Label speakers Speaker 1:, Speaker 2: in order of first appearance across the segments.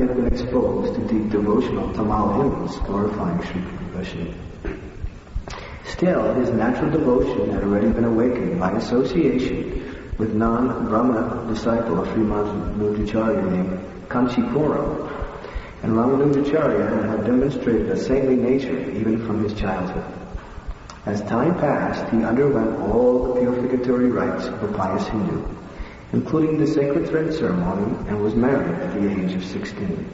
Speaker 1: had been exposed to deep devotional Tamil hymns glorifying Sri Krishna. Still, his natural devotion had already been awakened by association with non-Brahma disciple of Ramanujacarya named Kanchipura, and Ramanujacarya had demonstrated a saintly nature even from his childhood. As time passed, he underwent all the purificatory rites of a pious Hindu, including the sacred thread ceremony, and was married at the age of 16.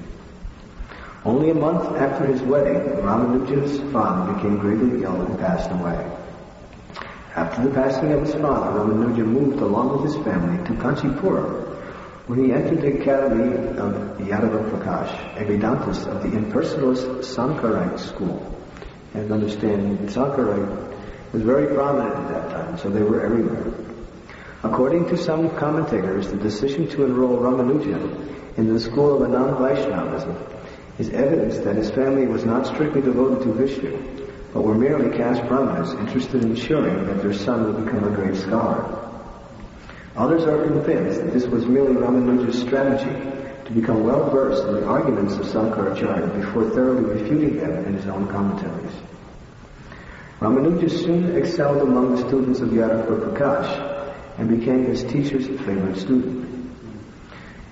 Speaker 1: Only a month after his wedding, Ramanuja's father became gravely ill and passed away. After the passing of his father, Ramanuja moved along with his family to Kanchipura, where he entered the academy of Yadava Prakash, a Vedantist of the impersonalist Shankaracharya school. And understand, Shankaracharya was very prominent at that time, so they were everywhere. According to some commentators, the decision to enroll Ramanuja in the school of non-Vaishnavism is evidence that his family was not strictly devoted to Vishnu, but were merely caste Brahmanas interested in ensuring that their son would become a great scholar. Others are convinced that this was merely Ramanuja's strategy to become well versed in the arguments of Shankaracharya before thoroughly refuting them in his own commentaries. Ramanuja soon excelled among the students of Yadava Prakash and became his teacher's favorite student.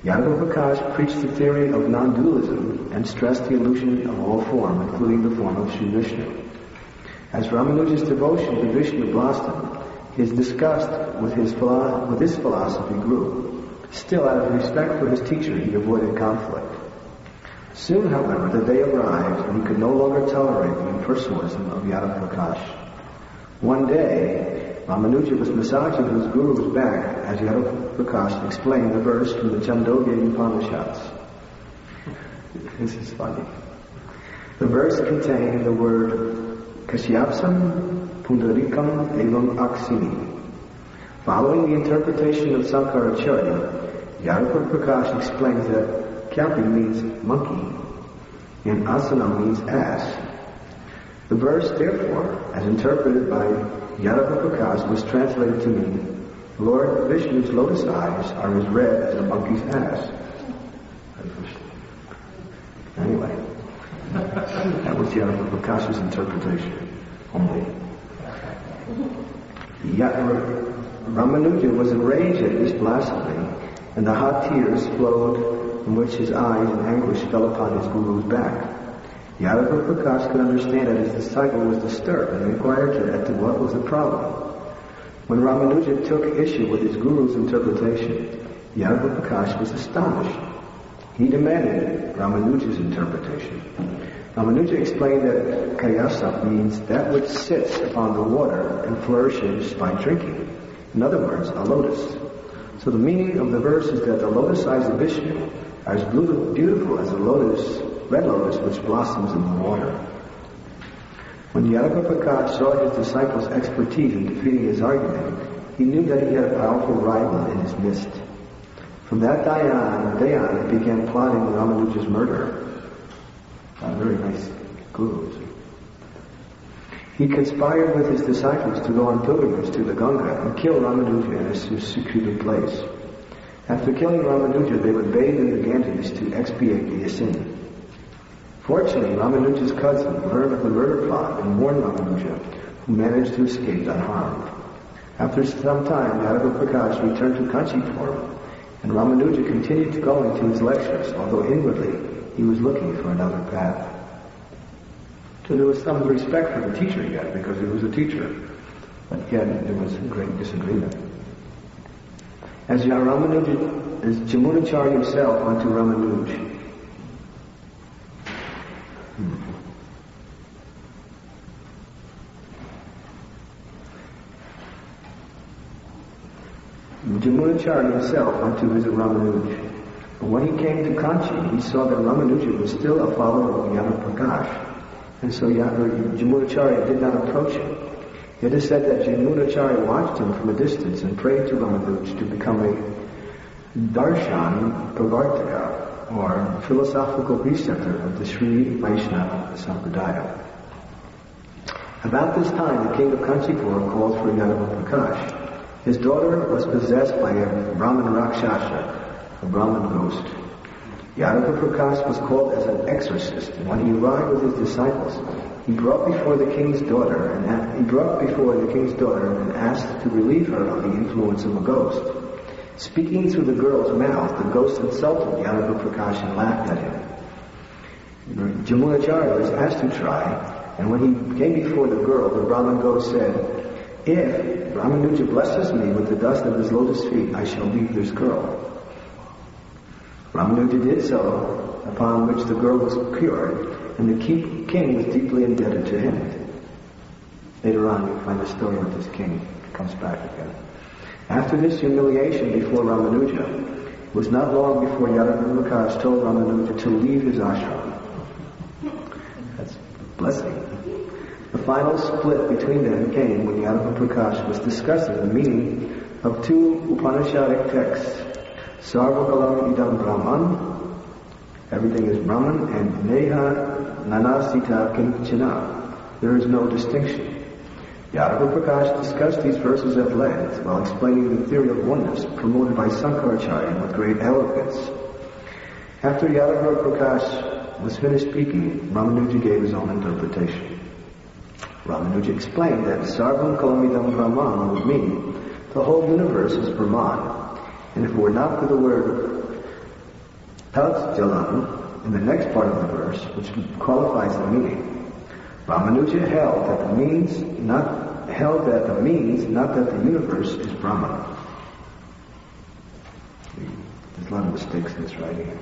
Speaker 1: Yadava Prakash preached the theory of non-dualism and stressed the illusion of all form, including the form of Sri Vishnu. As Ramanuja's devotion to Vishnu blossomed, his disgust with this philosophy grew. Still, out of respect for his teacher, he avoided conflict. Soon, however, the day arrived when he could no longer tolerate the impersonalism of Yadava Prakash. One day, Ramanuja was massaging his guru's back as Yadava Prakash explained the verse from the Chandogya Upanishads. This is funny. The verse contained the word Kashyapsam Pundarikam Evam Aksini. Following the interpretation of Shankaracharya, Yadava Prakash explains that Kyapi means monkey and asana means ass. The verse, therefore, as interpreted by Yadava Prakash, was translated to mean, Lord Vishnu's lotus eyes are as red as a monkey's ass. Anyway, that was Yadava Prakash's interpretation only. Ramanuja was enraged at this blasphemy, and the hot tears flowed from which his eyes in anguish fell upon his guru's back. Yadava Prakash could understand that his disciple was disturbed and inquired as to what was the problem. When Ramanuja took issue with his guru's interpretation, Yadava Prakash was astonished. He demanded Ramanuja's interpretation. Ramanuja explained that Kayasa means that which sits upon the water and flourishes by drinking. In other words, a lotus. So the meaning of the verse is that the lotus eyes of Vishnu are as beautiful as a lotus, red lotus, which blossoms in the water. When Yadava Prakash saw his disciple's expertise in defeating his argument, he knew that he had a powerful rival in his midst. From that day on, he began plotting Ramanuja's murder. A very nice guru. He conspired with his disciples to go on pilgrimage to the Ganga and kill Ramanuja in a secluded place. After killing Ramanuja, they would bathe in the Ganges to expiate the sin. Fortunately, Ramanuja's cousin learned of the murder plot and warned Ramanuja, who managed to escape unharmed. After some time, Yadava Prakash returned to Kanchipura, and Ramanuja continued to go into his lectures, although inwardly he was looking for another path. So there was some respect for the teacher yet, because he was a teacher. But yet there was great disagreement. As Jamunacharya himself went to Ramanuja, Jamunacharya himself went to visit Ramanuja. But when he came to Kanchi, he saw that Ramanuja was still a follower of Yadava Prakash. And so Jamunacharya did not approach him. It is said that Jamunacharya watched him from a distance and prayed to Ramanuja to become a darshan pravartaka, or philosophical preceptor of the Sri Vaishnava Sampradaya. About this time, the king of Kanchipur called for Yadava Prakash. His daughter was possessed by a Ramanujacarya, a Brahmin ghost. Yadava Prakash was called as an exorcist, and when he arrived with his disciples, he brought before the king's daughter and asked to relieve her of the influence of a ghost. Speaking through the girl's mouth, the ghost insulted Yadava Prakash and laughed at him. Ramanujacarya was asked to try, and when he came before the girl, the Brahmin ghost said, "If Ramanuja blesses me with the dust of his lotus feet, I shall leave this girl." Ramanuja did so, upon which the girl was cured, and the king was deeply indebted to him. Later on, you find the story with this king. It comes back again. After this humiliation before Ramanuja, it was not long before Yadava Prakash told Ramanuja to leave his ashram. That's a blessing. The final split between them came when Yadava Prakash was discussing the meaning of two Upanishadic texts, Sarvakalam idam Brahman, everything is Brahman, and Neha nanasita kinchana, there is no distinction. Yadava Prakash discussed these verses at length while explaining the theory of oneness promoted by Shankaracharya with great eloquence. After Yadava Prakash was finished speaking, Ramanuja gave his own interpretation. Ramanuja explained that Sarvam Kalamidam Brahman would mean the whole universe is Brahman, and if it were not for the word Tat Jalam in the next part of the verse, which qualifies the meaning, Ramanuja held that the means not that the universe is Brahman. There's a lot of mistakes in this writing.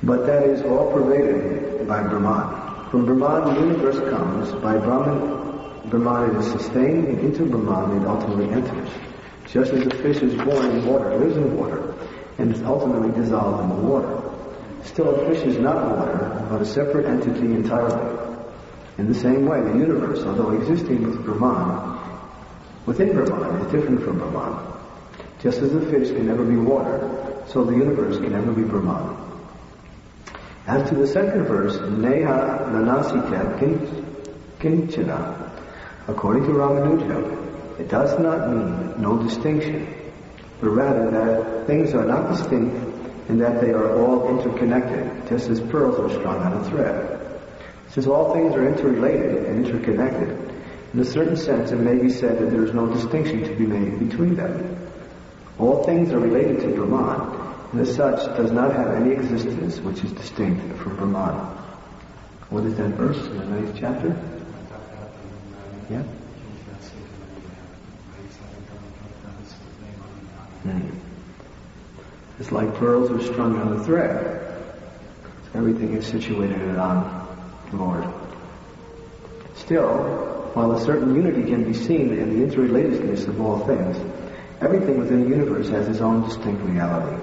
Speaker 1: But that is all pervaded by Brahman. From Brahman the universe comes, by Brahman it is sustained, and into Brahman it ultimately enters. Just as a fish is born in water, lives in water, and is ultimately dissolved in the water. Still, a fish is not water, but a separate entity entirely. In the same way, the universe, although existing within Brahman, is different from Brahman. Just as the fish can never be water, so the universe can never be Brahman. As to the second verse, Neha nanasita kinchana, according to Ramanuja, it does not mean no distinction, but rather that things are not distinct and that they are all interconnected, just as pearls are strung on a thread. Since all things are interrelated and interconnected, in a certain sense it may be said that there is no distinction to be made between them. All things are related to Brahman, and as such does not have any existence which is distinct from Brahman. What is that verse in the 9th chapter? Yeah? It's like pearls are strung on a thread. Everything is situated on Lord. Still, while a certain unity can be seen in the interrelatedness of all things, everything within the universe has its own distinct reality.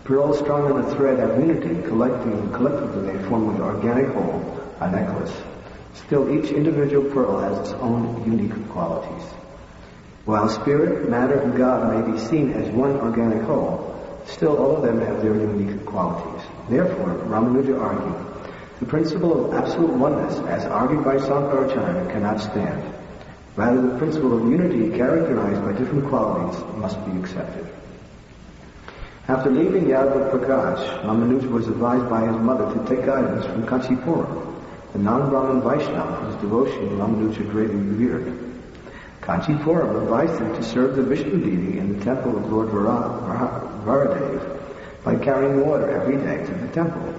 Speaker 1: Pearls strung on a thread have unity, collectively they form the organic whole, a necklace. Still, each individual pearl has its own unique qualities. While spirit, matter, and God may be seen as one organic whole, still all of them have their unique qualities. Therefore, Ramanuja argued, the principle of absolute oneness, as argued by Shankaracharya, cannot stand. Rather, the principle of unity, characterized by different qualities, must be accepted. After leaving Yadava Prakash, Ramanuja was advised by his mother to take guidance from Kanchipuram, the non-Brahmin Vaishnava whose devotion Ramanuja greatly revered. Kanchipuram advised him to serve the Vishnu deity in the temple of Lord Varadev by carrying water every day to the temple.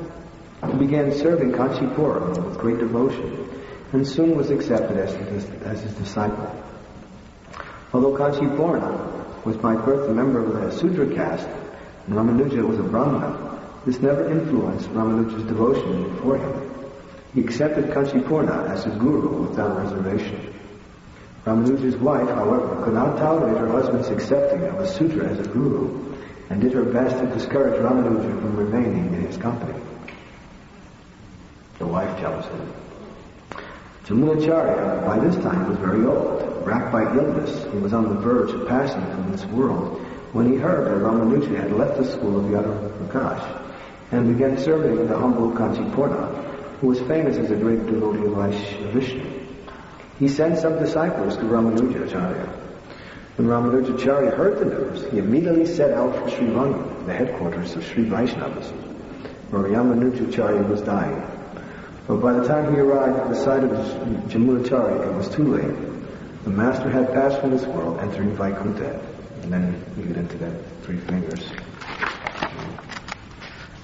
Speaker 1: He began serving Kanchipuram with great devotion, and soon was accepted as his disciple. Although Kanchipuram was by birth a member of the Sudra caste, and Ramanuja was a Brahmana, this never influenced Ramanuja's devotion for him. He accepted Kanchipuram as his guru without reservation. Ramanuja's wife, however, could not tolerate her husband's accepting of a Sudra as a guru, and did her best to discourage Ramanuja from remaining in his company. The wife tells him. Candramauli, by this time, was very old. Racked by illness, he was on the verge of passing from this world when he heard that Ramanuja had left the school of Yadava Prakash and began serving the humble Kanchipuram, who was famous as a great devotee of Vishnu. He sent some disciples to Ramanujacarya. When Ramanujacarya heard the news, he immediately set out for Sri Rangam, the headquarters of Sri Vaishnavas. where Ramanujacarya was dying. But by the time he arrived at the site of Jamunacharya, it was too late. The master had passed from this world, entering Vaikuntha. And then you get into that 3 fingers.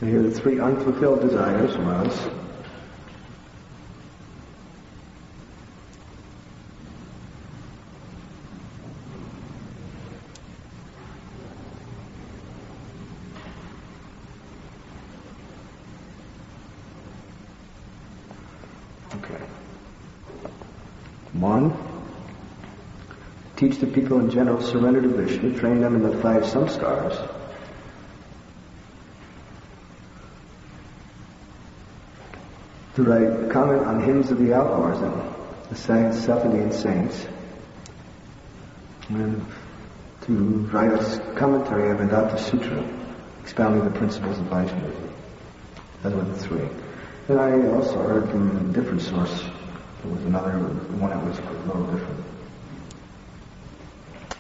Speaker 1: And here the 3 unfulfilled desires was okay. 1. Teach the people in general to surrender to Vishnu, train them in the 5 samskaras. To write comment on hymns of the outlaws and the Sapphidian saints. And to write a commentary of Vedanta Sutra, expounding the principles of Vaishnavism. Those were the 3. And I also heard from a different source. There was another one that was a little different.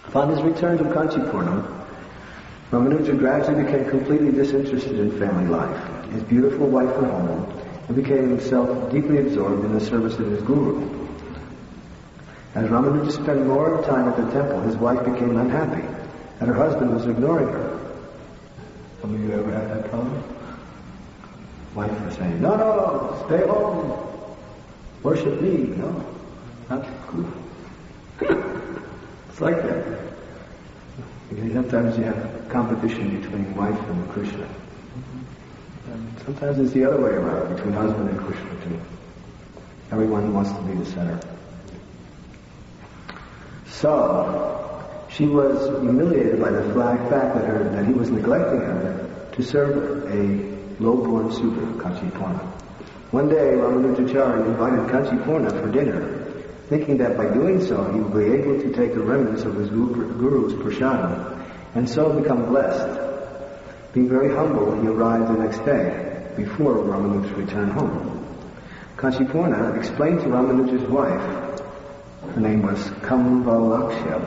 Speaker 1: Upon his return to Kanchipurna, Ramanuja gradually became completely disinterested in family life. His beautiful wife went home and became himself deeply absorbed in the service of his guru. As Ramanuja spent more time at the temple, his wife became unhappy, and her husband was ignoring her. Some of you ever had that problem? Wife was saying, no, stay home. Worship me. No, not good. It's like that. Because sometimes you have competition between wife and Krishna. And sometimes it's the other way around, between husband and Krishna too. Everyone wants to be the center. So, she was humiliated by the fact that he was neglecting her to serve a low-born suitor, Kanchipurna. One day, Ramanujacarya invited Kanchipurna for dinner, thinking that by doing so he would be able to take the remnants of his guru's prasadam and so become blessed. Being very humble, he arrived the next day, before Ramanuja returned home. Kanchipurna explained to Ramanuja's wife, her name was Kamvalakshya,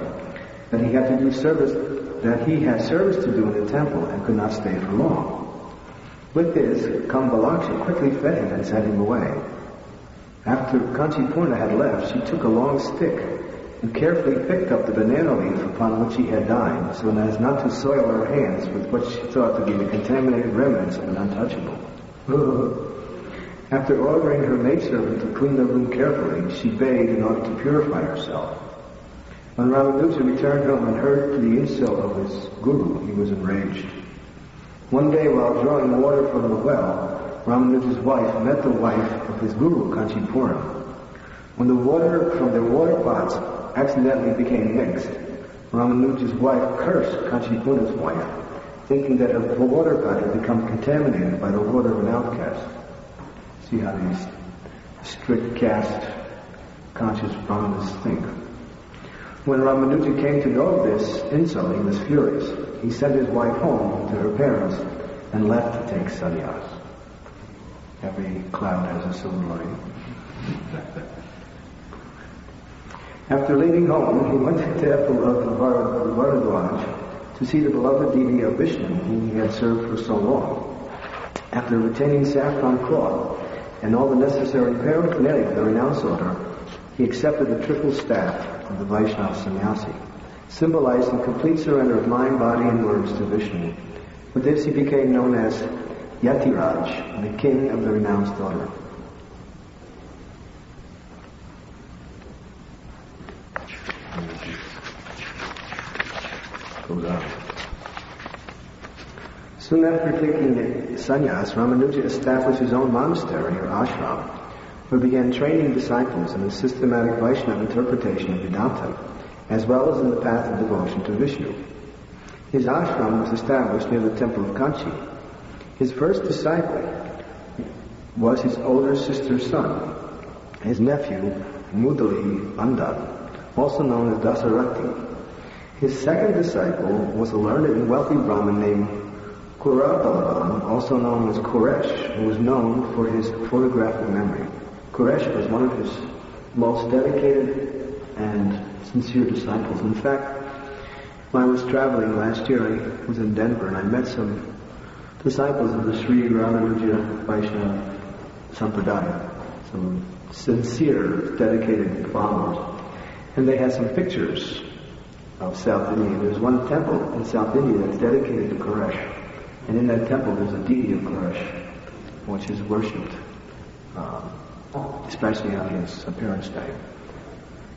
Speaker 1: that he had service to do in the temple and could not stay for long. With this, Kamvalakshya quickly fed him and sent him away. After Kanchipurna had left, she took a long stick and carefully picked up the banana leaf upon which he had dined, so as not to soil her hands with what she thought to be the contaminated remnants of an untouchable. After ordering her maidservant to clean the room carefully, she bathed in order to purify herself. When Ramanuja returned home and heard the insult of his guru, he was enraged. One day, while drawing water from the well, Ramanuja's wife met the wife of his guru, Kanchipurna. When the water from their water pots accidentally became mixed, Ramanuja's wife cursed Kanchipurna's wife, thinking that her water pot had become contaminated by the water of an outcast. See how these strict caste conscious Brahmanas think. When Ramanuja came to know of this insult, he was furious. He sent his wife home to her parents and left to take sannyas. Every cloud has a silver lining. After leaving home, he went to the temple of Varadwaj to see the beloved deity of Vishnu, whom he had served for so long. After retaining saffron cloth and all the necessary paraphernalia of the renounced order, he accepted the triple staff of the Vaishnava sannyasi, symbolizing complete surrender of mind, body, and words to Vishnu. With this he became known as Yatiraj, the king of the renounced order. Soon after taking the sannyas, Ramanuja established his own monastery or ashram, where he began training disciples in the systematic Vaishnava interpretation of Vedanta, as well as in the path of devotion to Vishnu. His ashram was established near the temple of Kanchi. His first disciple was his older sister's son, his nephew, Mudali Andan, also known as Dasarati. His second disciple was a learned and wealthy Brahmin named Kurabalavan, also known as Koresh, who was known for his photographic memory. Koresh was one of his most dedicated and sincere disciples. In fact, when I was traveling last year, I was in Denver and I met some disciples of the Sri Ramanuja Vaishnava Sampradaya, some sincere, dedicated followers. And they had some pictures of South India. There's one temple in South India that's dedicated to Koresh. And in that temple there's a deity of Koresh, which is worshipped, especially on his appearance day.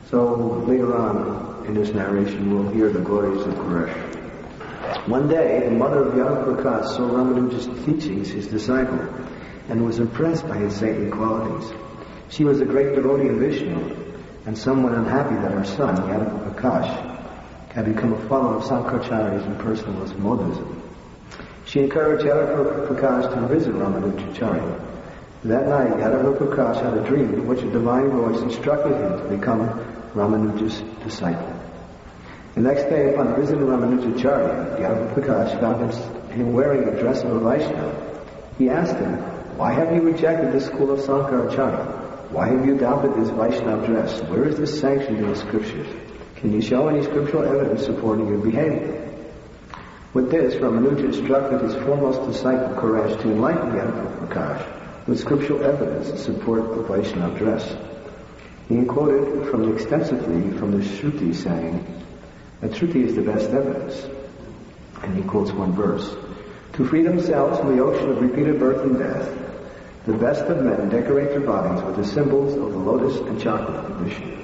Speaker 1: So later on in this narration we'll hear the glories of Koresh. One day the mother of Yadav saw Ramanuja's teachings, his disciple, and was impressed by his saintly qualities. She was a great devotee of Vishnu, and somewhat unhappy that her son, Yadav had become a follower of Shankaracharya's impersonalist Buddhism. She encouraged Yadav to visit Ramanujacarya. That night, Yadav had a dream in which a divine voice instructed him to become Ramanuja's disciple. The next day, upon visiting Ramanujacarya, Yadav found him wearing the dress of a Vaishnava. He asked him, "Why have you rejected the school of Shankaracharya? Why have you adopted this Vaishnava dress? Where is this sanctioned in the scriptures? Can you show any scriptural evidence supporting your behavior?" With this, Ramanuja instructed his foremost disciple, Koresh, to enlighten Yadav with scriptural evidence to support the Vaishnava dress. He quoted extensively from the Shruti, saying that Shruti is the best evidence. And he quotes one verse: "To free themselves from the ocean of repeated birth and death, the best of men decorate their bodies with the symbols of the lotus and chakra of Vishnu."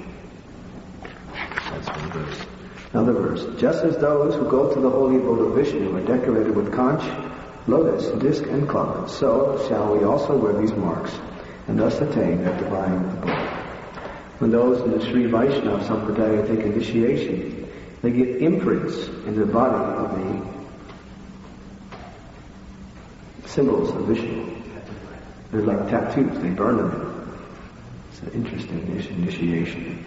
Speaker 1: That's one verse. Another verse: "Just as those who go to the holy abode of Vishnu are decorated with conch, lotus, disc, and cloud, so shall we also wear these marks, and thus attain that divine abode." When those in the Sri Vaishnava Sampradaya take initiation, they get imprints in the body of the symbols of Vishnu. They're like tattoos, they burn them. It's an interesting initiation.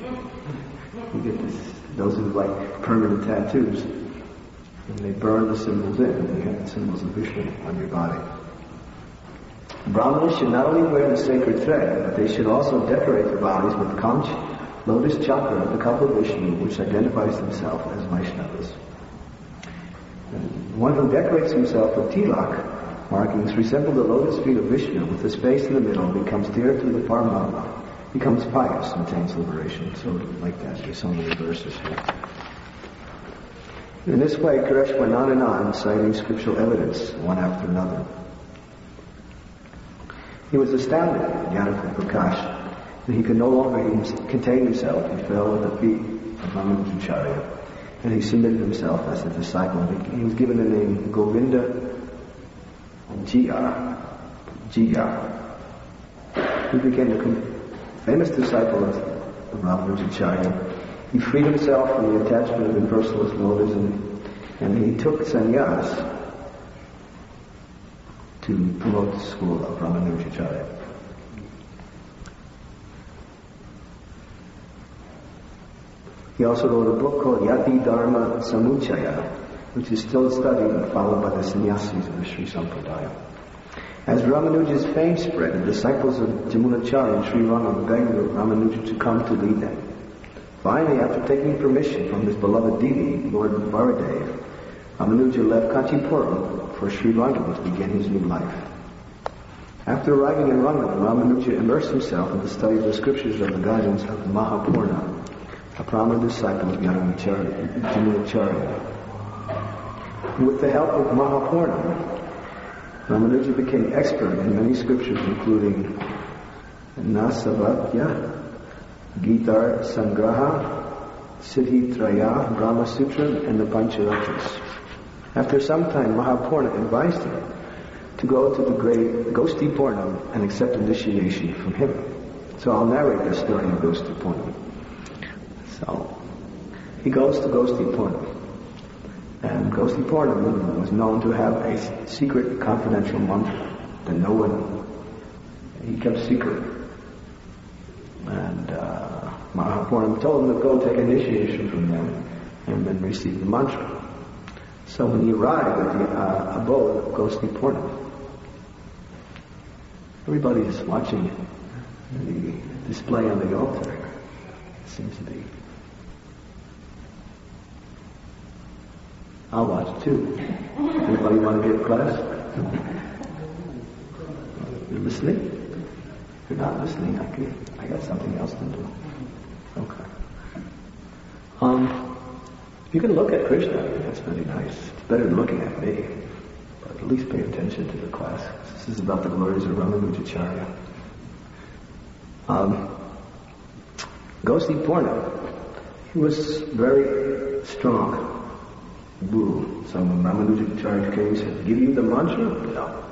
Speaker 1: You get this, those are like permanent tattoos. And they burn the symbols in, and you have the symbols of Vishnu on your body. Brahmanas should not only wear the sacred thread, but they should also decorate their bodies with conch, lotus chakra, the cup of Vishnu, which identifies themselves as Vaishnavas. And one who decorates himself with tilak markings resemble the lotus feet of Vishnu, with the space in the middle, becomes dear to the Paramatma, becomes pious, and attains liberation. So like that, there's so many verses here. In this way, Koresh went on and on, citing scriptural evidence, one after another. He was astounded at Yadav that he could no longer contain himself. He fell at the feet of Ramanujacarya, and he submitted himself as a disciple. He was given the name Govinda Jia. He became a famous disciple of Ramanujacarya. He freed himself from the attachment of impersonalist Buddhism, and he took sannyas to promote the school of Ramanujacarya. He also wrote a book called Yati Dharma Samuchaya, which is still studied and followed by the sannyasis of the Sri Sampradaya. As Ramanuja's fame spread, the disciples of Jamunacharya and Sri Rama begged Ramanuja to come to lead them. Finally, after taking permission from his beloved deity, Lord Varadev, Ramanuja left Kanchipuram for Sri Rangam to begin his new life. After arriving in Rangam, Ramanuja immersed himself in the study of the scriptures of the guidance of Mahapurna, a prominent disciple of Jamunacharya. With the help of Mahapurna, Ramanuja became expert in many scriptures, including Nasavatya, Gita Sangraha, Siddhi Traya, Brahma Sutra, and the Pancharatras. After some time, Mahapurna advised him to go to the great Gosti Purnam and accept initiation from him. So I'll narrate the story of Gosti Purnam. So he goes to Gosti Purnam. And Gosti Purnam was known to have a secret confidential mantra that no one, he kept secret. And Mahapurna told him to go take initiation from them and then receive the mantra. So when he arrived at the abode of Gosti Purnam, everybody is watching the display on the altar. It seems to be. I'll watch too. Anybody want to give a class? You're listening? If you're not listening, I got something else to do. Okay. You can look at Krishna. That's really nice. It's better than looking at me. But at least pay attention to the class. This is about the glories of Ramanujacarya. Gosi Purna, he was very strong guru. So when Ramanujacarya came, he said, give you the mantra? No.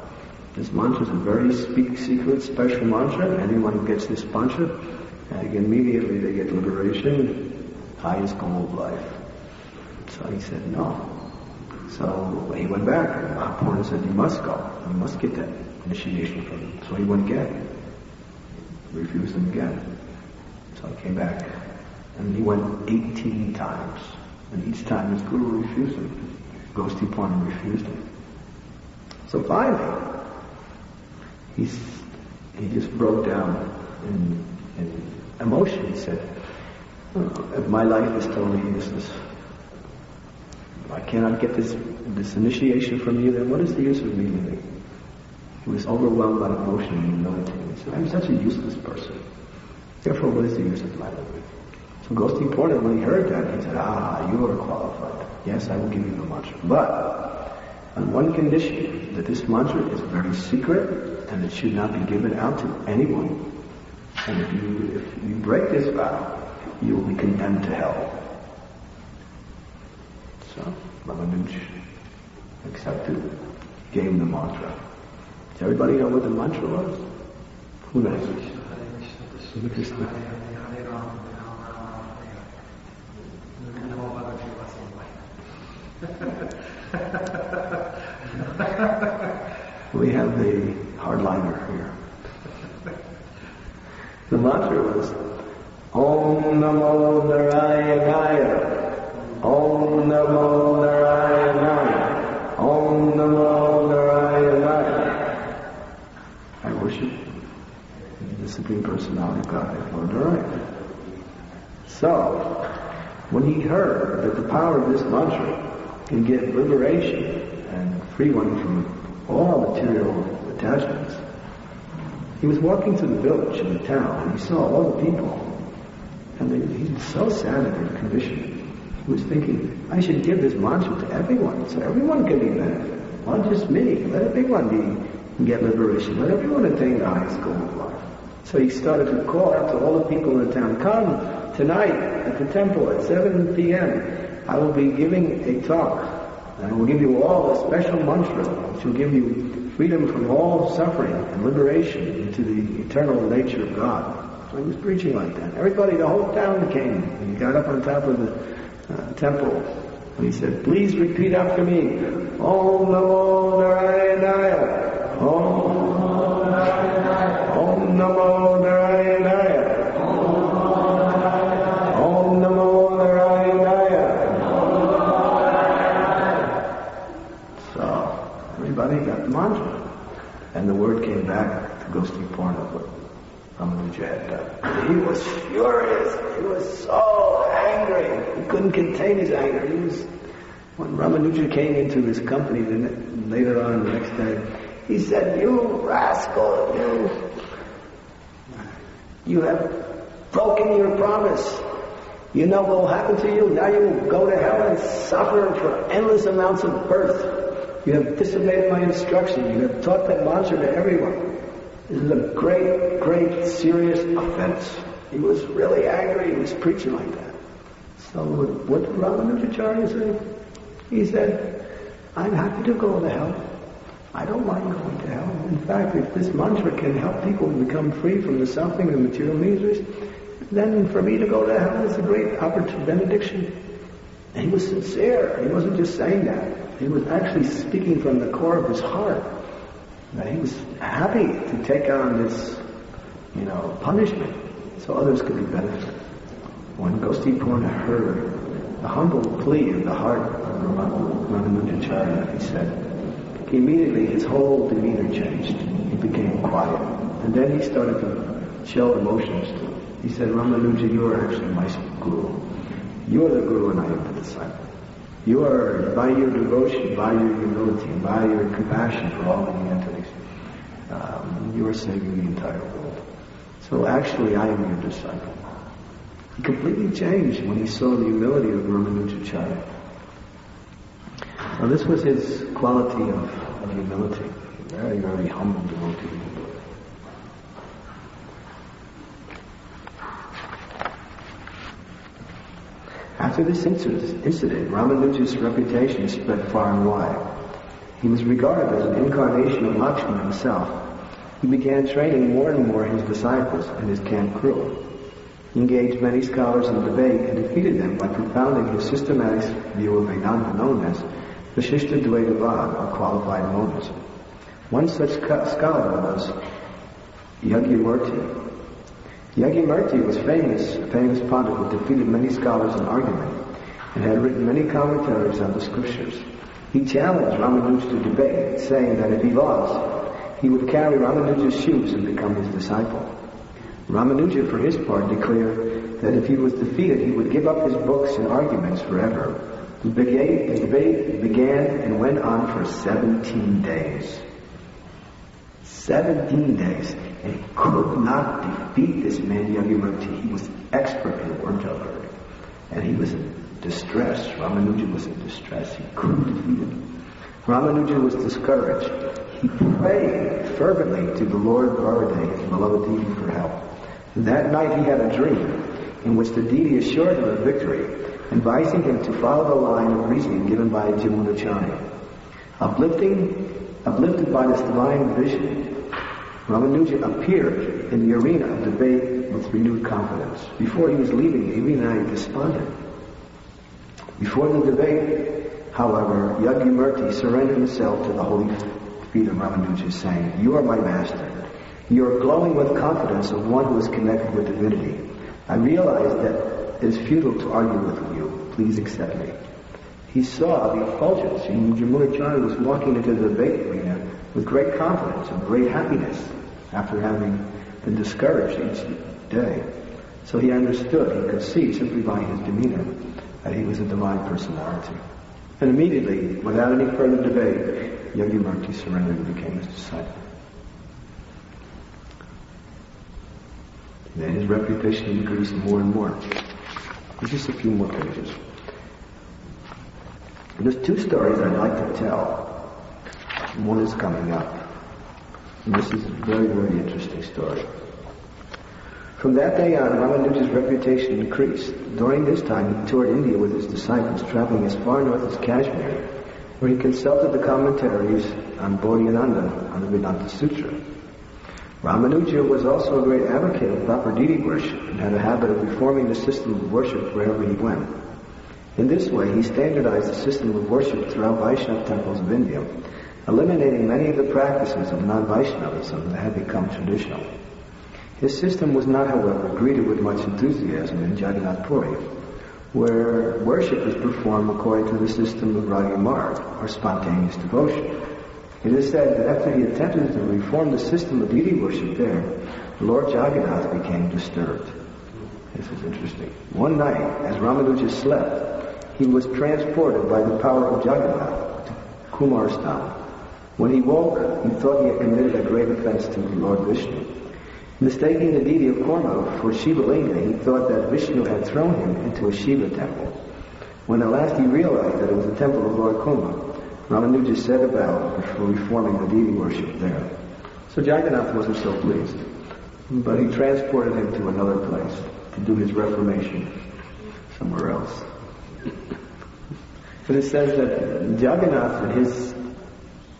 Speaker 1: This mantra is a very secret, special mantra. Anyone who gets this mantra, immediately they get liberation, highest goal of life. So he said, no. So he went back, and Mahaprabhu said, you must go. You must get that initiation from him. So he went again. Refused him again. So he came back. And he went 18 times. And each time his guru refused him. Gosti Purna refused him. So finally, he just broke down in emotion. He said, if my life is totally useless, I cannot get this initiation from you, then what is the use of me living? He was overwhelmed by emotion and humility. He said, I'm such a useless person. Therefore, what is the use of my living? So Gosti Purna, when he heard that, he said, you are qualified. Yes, I will give you the mantra. But on one condition, that this mantra is very secret and it should not be given out to anyone. And if you break this vow, you will be condemned to hell. So Ramanuj accepted, gave him the mantra. Does everybody know what the mantra was? Who knows? We have the hardliner here. The mantra was Om Namo Narayana. Om Namo Narayana. Om Namo Narayana. I worship the Supreme Personality of Godhead, Lord Narayana. So, when he heard that the power of this mantra can get liberation and free one from all material attachments, he was walking through the village in the town and he saw all the people. And he was so sad at their condition. He was thinking, I should give this mantra to everyone, so everyone can be benefited. Not just me. Let everyone get liberation. Let everyone attain the highest goal of life. So he started to call out to all the people in the town, come tonight at the temple at 7 p.m. I will be giving a talk. And I will give you all a special mantra which will give you freedom from all suffering and liberation into the eternal nature of God. So he was preaching like that. Everybody, the whole town came. And he got up on top of the temple. And he said, please repeat after me. Om Namo Narayana. Om Namo Narayana. Om Namo Narayana. Om Namo Narayana. So, everybody got the mantra. And the word came back to Gosti Purna. Ramanuja had done. He was furious. He was so angry. He couldn't contain his anger. When Ramanuja came into his company later on the next day, he said, you rascal, you have broken your promise. You know what will happen to you? Now you will go to hell and suffer for endless amounts of birth. You have disobeyed my instruction. You have taught that mantra to everyone. This is a great, great, serious offense. He was really angry. He was preaching like that. So what did Ramanujacarya say? He said, I'm happy to go to hell. I don't mind going to hell. In fact, if this mantra can help people become free from the suffering of material miseries, then for me to go to hell is a great benediction. And he was sincere. He wasn't just saying that. He was actually speaking from the core of his heart. That he was happy to take on this, punishment so others could be benefited. When Gosti Purna heard the humble plea of the heart of Ramanujacarya, he said, immediately his whole demeanor changed. He became quiet. And then he started to show emotions to him. He said, Ramanuja, you are actually my guru. You are the guru and I am the disciple. You are, by your devotion, by your humility, and by your compassion for all living entities, you are saving the entire world. So actually, I am your disciple. He completely changed when he saw the humility of Ramanujacarya. Now this was his quality of humility. Very, very humble devotee. After this incident, Ramanuja's reputation spread far and wide. He was regarded as an incarnation of Lakshmana himself. He began training more and more his disciples and his camp crew. He engaged many scholars in debate and defeated them by propounding his systematic view of Vedanta known as Vishishta Dvaitavad, or qualified monism. One such scholar was Yagyamurti. Yagyamurti was a famous pontiff who defeated many scholars in argument and had written many commentaries on the scriptures. He challenged Ramanuja to debate, saying that if he lost, he would carry Ramanuja's shoes and become his disciple. Ramanuja, for his part, declared that if he was defeated, he would give up his books and arguments forever. The debate began and went on for 17 days. 17 days. And he could not defeat this man, Yagyamurti. He was expert in word. And he was in distress. Ramanuja was in distress. He couldn't defeat him. Ramanuja was discouraged. He prayed fervently to the Lord Varaday, his beloved deity, for help. And that night he had a dream in which the deity assured him of victory, advising him to follow the line of reasoning given by Ramanujacarya. Uplifted by this divine vision, Ramanuja appeared in the arena of debate with renewed confidence. Before he was leaving, he remained despondent. Before the debate, however, Yagyamurti surrendered himself to the holy feet of Ramanuja, saying, "You are my master. You are glowing with confidence of one who is connected with divinity. I realize that it is futile to argue with you. Please accept me." He saw the effulgence. Ramanujacarya was walking into the debate arena with great confidence and great happiness after having been discouraged each day. So he understood, he could see simply by his demeanor that he was a divine personality. And immediately, without any further debate, Yagyamurti surrendered and became his disciple. Then his reputation increased more and more. Just a few more pages. There's two stories I'd like to tell. One is coming up. And this is a very, very interesting story. From that day on, Ramanuja's reputation increased. During this time, he toured India with his disciples, traveling as far north as Kashmir, where he consulted the commentaries on Bodhiananda on the Vedanta Sutra. Ramanuja was also a great advocate of proper deity worship and had a habit of reforming the system of worship wherever he went. In this way, he standardized the system of worship throughout Vaishnava temples of India, eliminating many of the practices of non-Vaishnavism that had become traditional. His system was not, however, greeted with much enthusiasm in Jagannath Puri, where worship is performed according to the system of Ragi Marg, or spontaneous devotion. It is said that after he attempted to reform the system of deity worship there, Lord Jagannath became disturbed. This is interesting. One night, as Ramanuja slept, he was transported by the power of Jagannath to Kumarstan. When he woke, he thought he had committed a grave offense to Lord Vishnu. Mistaking the deity of Kurma for Shiva Linga, he thought that Vishnu had thrown him into a Shiva temple. When at last he realized that it was the temple of Lord Kurma, Ramanuja set about reforming the deity worship there. So Jagannath wasn't so pleased, but he transported him to another place to do his reformation somewhere else. But it says that Jagannath and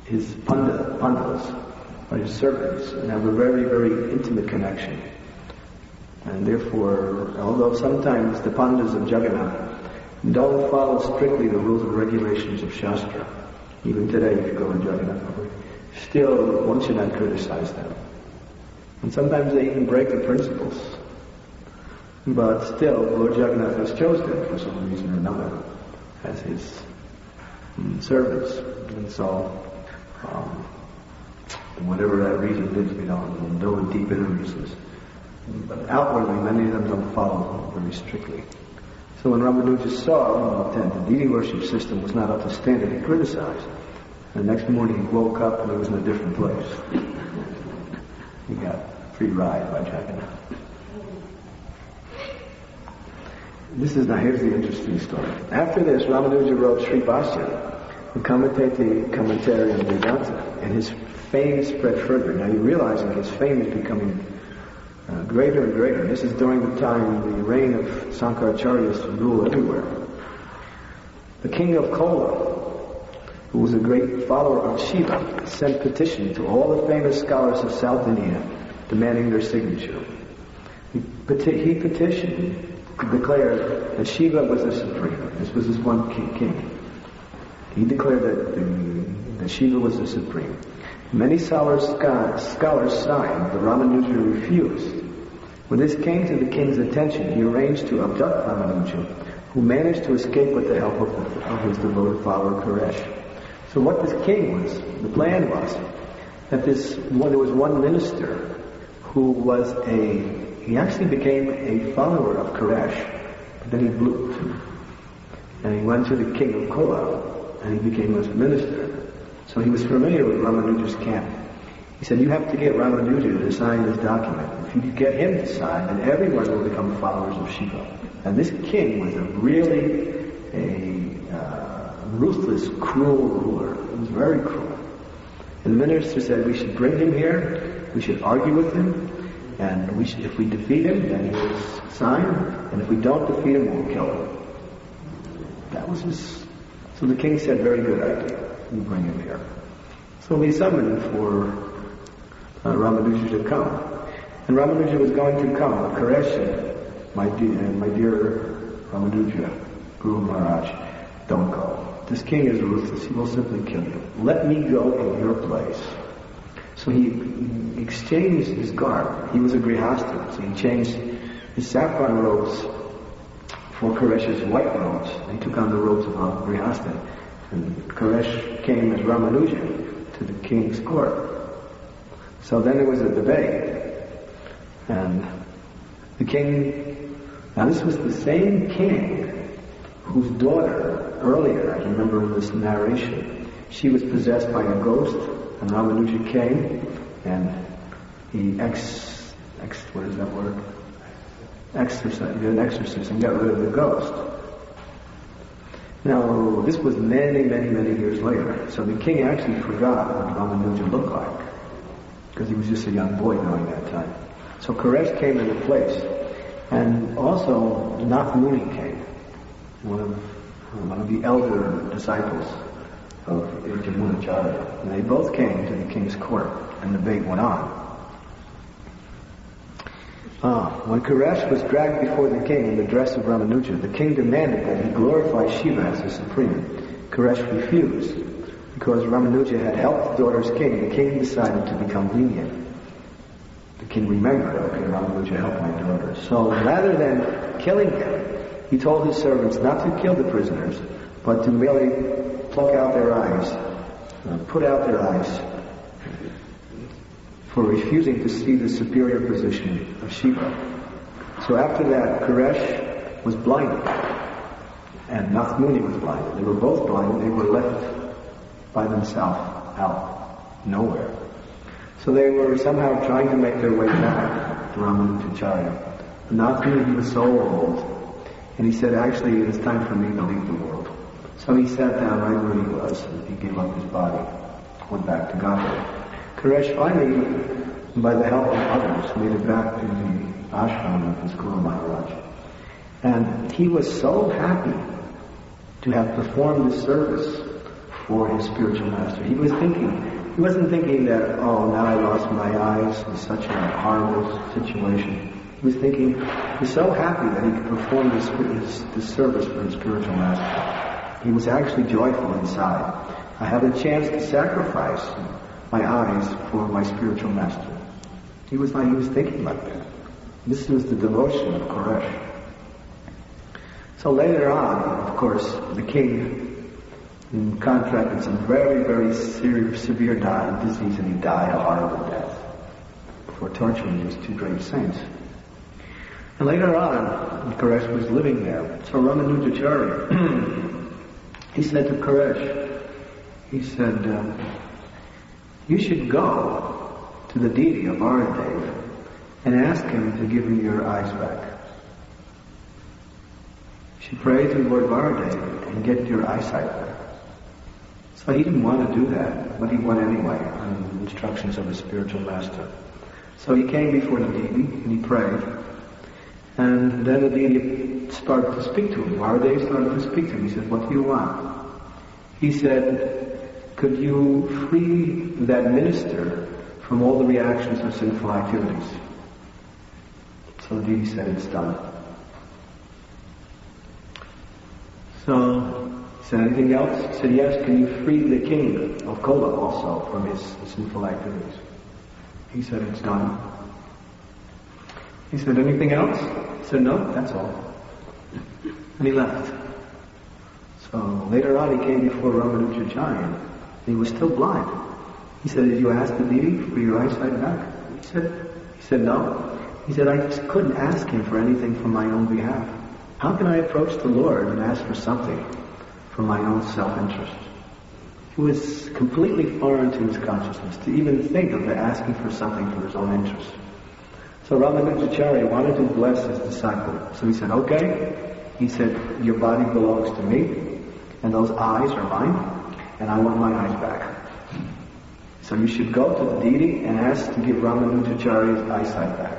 Speaker 1: his pandavas, or his servants, have a very, very intimate connection. And therefore, although sometimes the pandavas of Jagannath don't follow strictly the rules and regulations of Shastra, even today if you go to Jagannath, still one should not criticize them. And sometimes they even break the principles. But still, Lord Jagannath has chosen them for some reason or another as his servants. And so, whatever that reason is, we don't know deep inner reasons. But outwardly, many of them don't follow very strictly. So when Ramanuja saw that the deity worship system was not up to standard, he criticized. The next morning he woke up and he was in a different place. He got a free ride by checking out. Here's the interesting story. After this, Ramanuja wrote Sri Bhashya, the commentary on Vedanta, and his fame spread further. Now you're realizing his fame is becoming greater and greater. This is during the time, the reign of Shankaracharya's rule everywhere. The king of Kola, who was a great follower of Shiva, sent petition to all the famous scholars of South India demanding their signature. He petitioned to declare that Shiva was the supreme. This was his one king. He declared that Shiva was the supreme. Many scholars signed, but Ramanuja refused. When this came to the king's attention, he arranged to abduct Ramanuja, who managed to escape with the help of his devoted follower Koresh. So what this king was, the plan was, that there was one minister who was he actually became a follower of Koresh, but then he blew. And he went to the king of Kola, and he became his minister. So he was familiar with Ramanuja's camp. He said, you have to get Ramanuja to sign this document. If you get him to sign, then everyone will become followers of Shiva. And this king was really a ruthless, cruel ruler. He was very cruel. And the minister said, we should bring him here, we should argue with him, and if we defeat him, then he will sign, and if we don't defeat him, we'll kill him. That was his... So the king said, very good idea. You bring him here. So he summoned for Ramanuja to come. And Ramanuja was going to come. Koresh said, my dear Ramanuja, Guru Maharaj, don't go. This king is ruthless. He will simply kill you. Let me go in your place. So he exchanged his garb. He was a grihastha, so he changed his saffron robes for Koresh's white robes. He took on the robes of a grihastha. And Koresh came as Ramanuja to the king's court. So then there was a debate. And the king... Now this was the same king whose daughter, earlier, I remember in this narration, she was possessed by a ghost, and Ramanuja came, and he what is that word? Did an exorcism, got rid of the ghost. Now, this was many, many, many years later, so the king actually forgot what Ramanuja looked like, because he was just a young boy during that time. So Koresh came into place, and also Nath Muni came, one of the elder disciples of Ramanujacarya. And they both came to the king's court, and the debate went on. When Koresh was dragged before the king in the dress of Ramanuja, the king demanded that he glorify Shiva as the supreme. Koresh refused. Because Ramanuja had helped the daughter's king, the king decided to become lenient. The king remembered, okay, Ramanuja helped my daughter. So rather than killing him, he told his servants not to kill the prisoners, but to merely pluck out their eyes, put out their eyes, for refusing to see the superior position of Shiva. So after that, Koresh was blinded, and Nath Muni was blinded. They were both blinded. They were left by themselves out nowhere. So they were somehow trying to make their way back to Ramanujacarya. Nath Muni was so old, and he said, actually, it is time for me to leave the world. So he sat down right where he was, and he gave up his body, went back to Godhead. Koresh finally, by the help of others, made it back to the ashram of his Guru Maharaj. And he was so happy to have performed this service for his spiritual master. He wasn't thinking that, oh, now I lost my eyes in such a horrible situation. He was thinking, he's so happy that he could perform this service for his spiritual master. He was actually joyful inside. I have a chance to sacrifice my eyes for my spiritual master. He was thinking like that. This was the devotion of Koresh. So later on, of course, the king contracted some very, very severe disease, and he died a horrible death for torturing these two great saints. And later on, Koresh was living there. So Ramanujacarya, he said to Koresh, he said, you should go to the deity of Varadev and ask him to give you your eyes back. You should pray to Lord Varadev and get your eyesight back. So he didn't want to do that, but he went anyway on instructions of his spiritual master. So he came before the deity and he prayed. And then the deity started to speak to him. Varadev started to speak to him. He said, what do you want? He said, could you free that minister from all the reactions of sinful activities? So the deity said, it's done. So he said, anything else? He said, yes, can you free the king of Kola also from his sinful activities? He said, it's done. He said, anything else? He said, no, that's all. And he left. So later on he came before Ramanujacarya. He was still blind. He said, did you ask the deity for your eyesight back? He said, no. He said, I just couldn't ask him for anything from my own behalf. How can I approach the Lord and ask for something for my own self-interest? It was completely foreign to his consciousness to even think of asking for something for his own interest. So Ramanujacarya wanted to bless his disciple. So he said, okay. He said, your body belongs to me, and those eyes are mine, and I want my eyes back. So you should go to the deity and ask to give Ramanujacarya's eyesight back.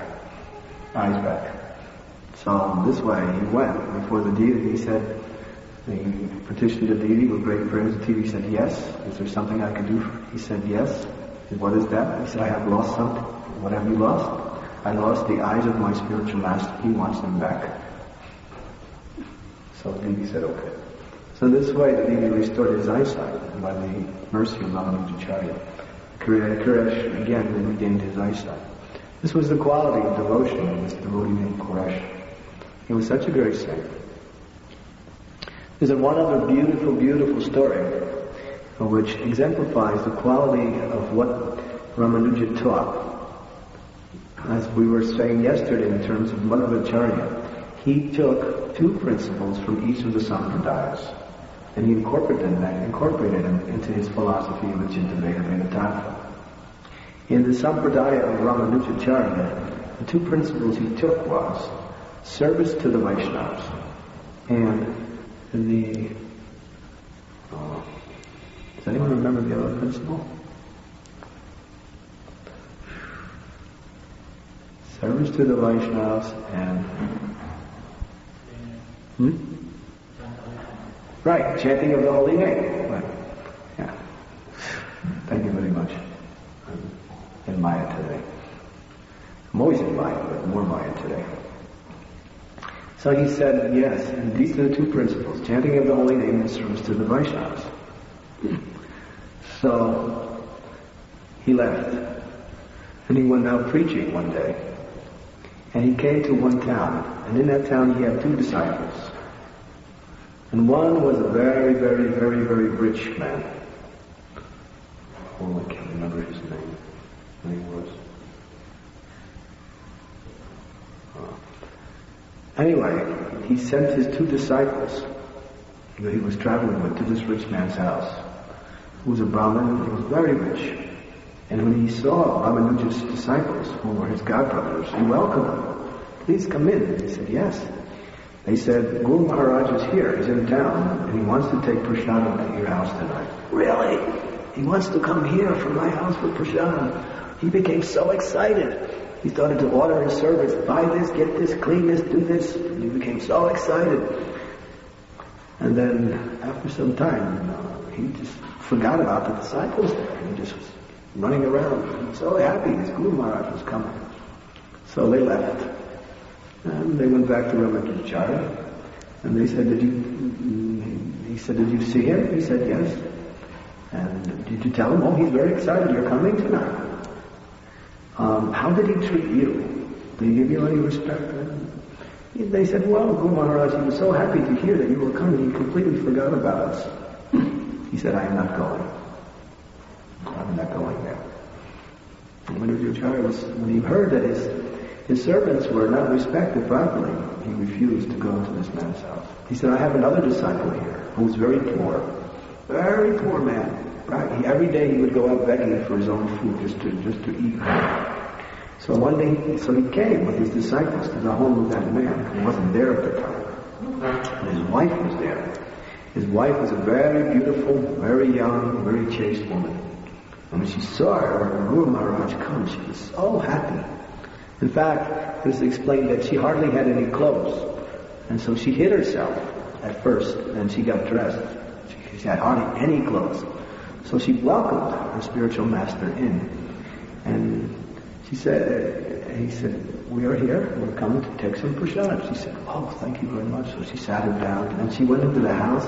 Speaker 1: Eyes back. So this way he went before the deity. He said, he petitioned the deity with great prayers. The deity said, yes. Is there something I can do? He said, yes. He said, what is that? He said, I have lost something. What have you lost? I lost the eyes of my spiritual master. He wants them back. So the deity said, okay. So this way the deity restored his eyesight by the mercy of Ramanujacarya. Koresh again regained his eyesight. This was the quality of devotion of this devotee named Koresh. He was such a great saint. There's one other beautiful, beautiful story which exemplifies the quality of what Ramanuja taught. As we were saying yesterday in terms of Madhvacharya, he took two principles from each of the sampradayas and he incorporated them into his philosophy of Achinta Veda Vedanta. In the sampradaya of Ramanujacarya, the two principles he took was service to the Vaishnavas and does anyone remember the other principle? Service to the Vaishnavas and right, chanting of the holy name. Right. Yeah. Thank you very much. I'm in Maya today. I'm always in Maya, but more Maya today. So he said, yes, and these are the two principles, chanting of the holy name and service to the Vaishnavas. So he left, and he went out preaching one day, and he came to one town, and in that town he had two disciples. And one was a very, very, very, very rich man. Oh, I can't remember his name. What he was. Anyway, he sent his two disciples that he was traveling with to this rich man's house, who was a Brahmin. He was very rich. And when he saw Ramanuja's disciples, who were his godbrothers, he welcomed them. Please come in. And he said, yes. They said, Guru Maharaj is here. He's in town, and he wants to take prasadam at your house tonight. Really? He wants to come here from my house for prasadam. He became so excited. He started to order his servants, buy this, get this, clean this, do this. He became so excited. And then, after some time, he just forgot about the disciples there. He just was running around. He was so happy his Guru Maharaj was coming. So they left. And they went back to Ramanujacarya. And they said, he said, did you see him? He said, yes. And did you tell him? Oh, he's very excited. You're coming tonight. How did he treat you? Did he give you any respect? They said, well, Guru Maharaj, he was so happy to hear that you were coming, he completely forgot about us. He said, I am not going. I'm not going there. And Ramanujacarya was, when he heard that his servants were not respected properly. He refused to go to this man's house. He said, I have another disciple here who was very poor man. Right? Every day he would go out begging for his own food just to eat. So one day, he came with his disciples to the home of that man. He wasn't there at the time. And his wife was there. His wife was a very beautiful, very young, very chaste woman. And when she saw her Guru Maharaj come, she was so happy. In fact, it was explained that she hardly had any clothes. And so she hid herself at first, and she got dressed. She had hardly any clothes. So she welcomed her spiritual master in. And he said, we are here, we're coming to take some prasad. She said, oh, thank you very much. So she sat him down, and she went into the house,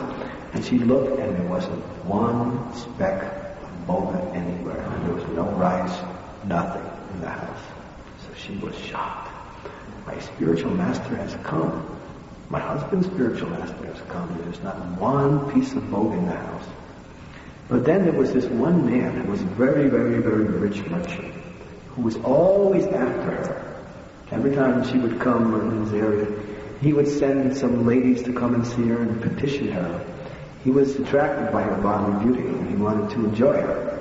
Speaker 1: and she looked, and there wasn't one speck of boga anywhere. And there was no rice, nothing in the house. So she was shocked. My spiritual master has come. My husband's spiritual master has come. There's not one piece of boga in the house. But then there was this one man who was a very, very, very rich merchant, who was always after her. Every time she would come in his area, he would send some ladies to come and see her and petition her. He was attracted by her bodily beauty, and he wanted to enjoy her.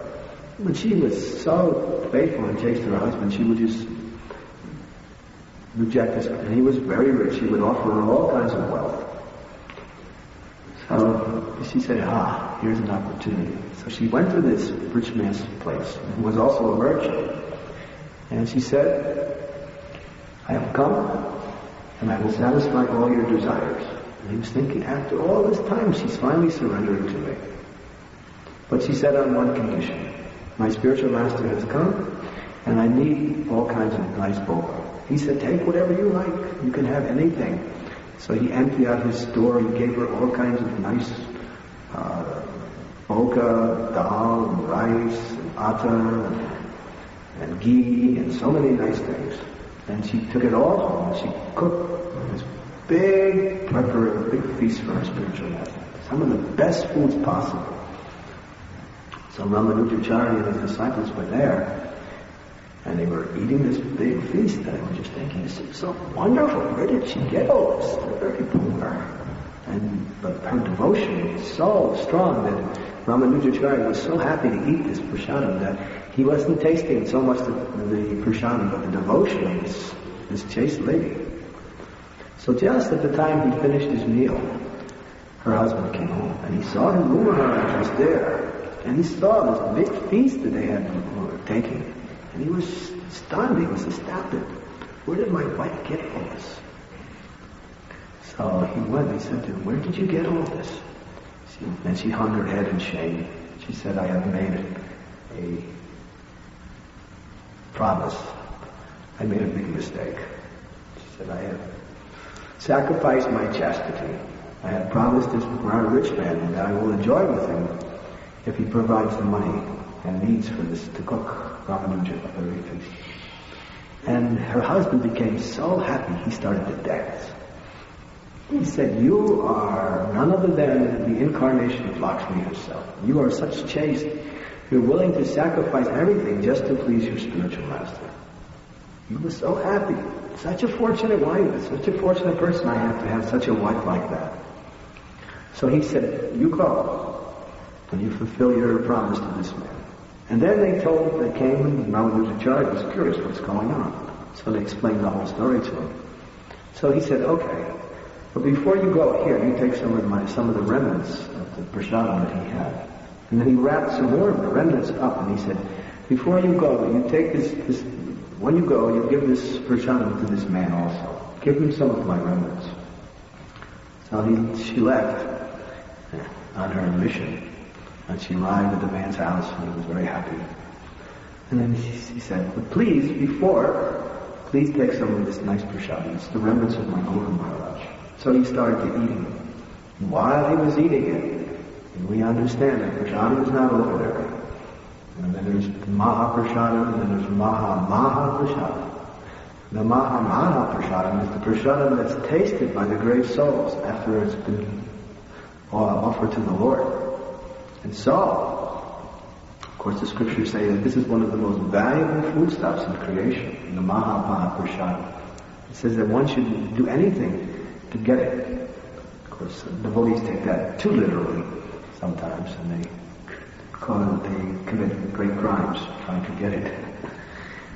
Speaker 1: But she was so faithful and chaste to her husband, she would just reject this. And he was very rich. He would offer her all kinds of wealth. So she said, here's an opportunity. So she went to this rich man's place, who was also a merchant. And she said, I have come, and I will satisfy all your desires. And he was thinking, after all this time, she's finally surrendering to me. But she said on one condition, my spiritual master has come, and I need all kinds of nice boga. He said, take whatever you like. You can have anything. So he emptied out his store. He gave her all kinds of nice boga, dal, and rice, and atta, and ghee, and so many nice things. And she took it all home, and she cooked this big feast for her spiritual master. Some of the best foods possible. So Ramanujacarya and his disciples were there, and they were eating this big feast, and they were just thinking, this is so wonderful. Where did she get all this? They're very poor. But her devotion was so strong that Ramanujacarya was so happy to eat this prasadam that he wasn't tasting so much the prasadam, but the devotion of this chaste lady. So just at the time he finished his meal, her husband came home, and he saw his Guru Maharaj was there, and he saw this big feast that they were taking. And he was stunned, he was astounded. Where did my wife get all this? So he went and he said to her, where did you get all this? And she hung her head in shame. She said, I have made a promise. I made a big mistake. She said, I have sacrificed my chastity. I have promised this rich man that I will enjoy with him if he provides the money and needs for this to cook Ramanuja at the very feast. And her husband became so happy he started to dance. He said, you are none other than the incarnation of Lakshmi herself. You are such chaste. You're willing to sacrifice everything just to please your spiritual master. He was so happy. Such a fortunate wife, such a fortunate person I have such a wife like that. So he said, you go and you fulfill your promise to this man. And then they came and Ramanujacarya was curious what's going on. So they explained the whole story to him. So he said, okay, but before you go here, you take some of the remnants of the prasadam that he had. And then he wrapped some more of the remnants up, and he said, before you go, you take this when you go, you give this prasadam to this man also. Give him some of my remnants. So she left on her mission. And she arrived at the man's house, and he was very happy. And then she said, but please take some of this nice prasadam. It's the remnants of my Guru Maharaj. So he started to eating it. And while he was eating it, and we understand that prasadam is not over there. And then there's Maha Prasadam, and then there's Maha Prasadam. The Maha Prasadam is the prasadam that's tasted by the great souls after it's been offered to the Lord. And so, course, the scriptures say that this is one of the most valuable foodstuffs in creation, the Mahaprasada. It says that one should do anything to get it. Of course, devotees take that too literally sometimes, and they commit great crimes trying to get it.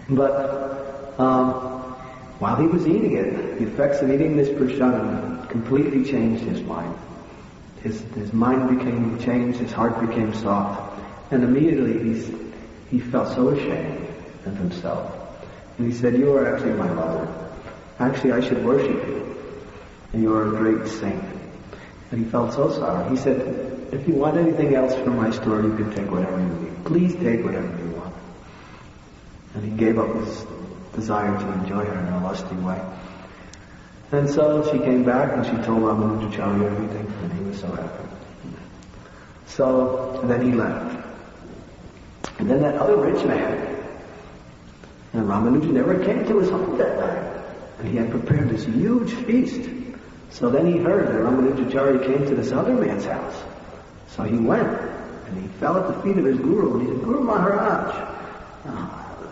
Speaker 1: But while he was eating it, the effects of eating this prasada completely changed his mind. His mind became changed, his heart became soft, and immediately he felt so ashamed of himself. And he said, "You are actually my mother. Actually, I should worship you. And you are a great saint." And he felt so sorry. He said, "If you want anything else from my story, you can take whatever you need. Please take whatever you want." And he gave up his desire to enjoy her in a lusty way. And so she came back and she told Ramanujacarya everything, and he was so happy. So then he left. And then that other rich man, and Ramanuja never came to his home that night. And he had prepared this huge feast. So then he heard that Ramanujacarya came to this other man's house. So he went, and he fell at the feet of his guru, and he said, "Guru Maharaj,